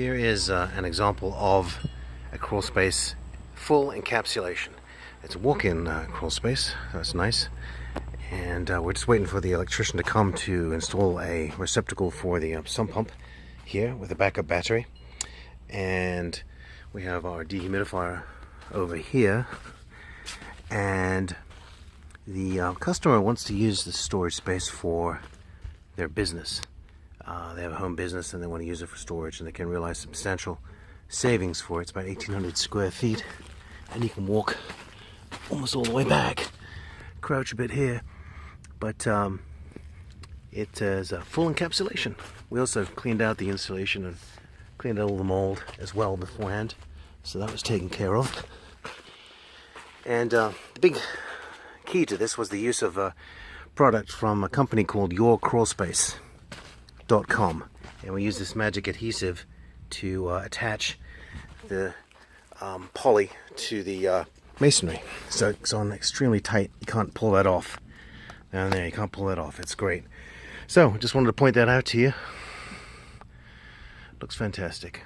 Here is an example of a crawl space full encapsulation. It's a walk-in crawl space, that's nice. And we're just waiting for the electrician to come to install a receptacle for the sump pump here with a backup battery. And we have our dehumidifier over here. And the customer wants to use the storage space for their business. They have a home business and they want to use it for storage, and they can realize substantial savings for it. It's about 1,800 square feet, and you can walk almost all the way back, crouch a bit here, but it is a full encapsulation. We also cleaned out the insulation and cleaned out all the mold as well beforehand, so that was taken care of. And the big key to this was the use of a product from a company called YourCrawlspace.com, and we use this magic adhesive to attach the poly to the masonry, so it's on extremely tight. You can't pull that off. Down there, you can't pull that off. It's great. So just wanted to point that out to you. Looks fantastic.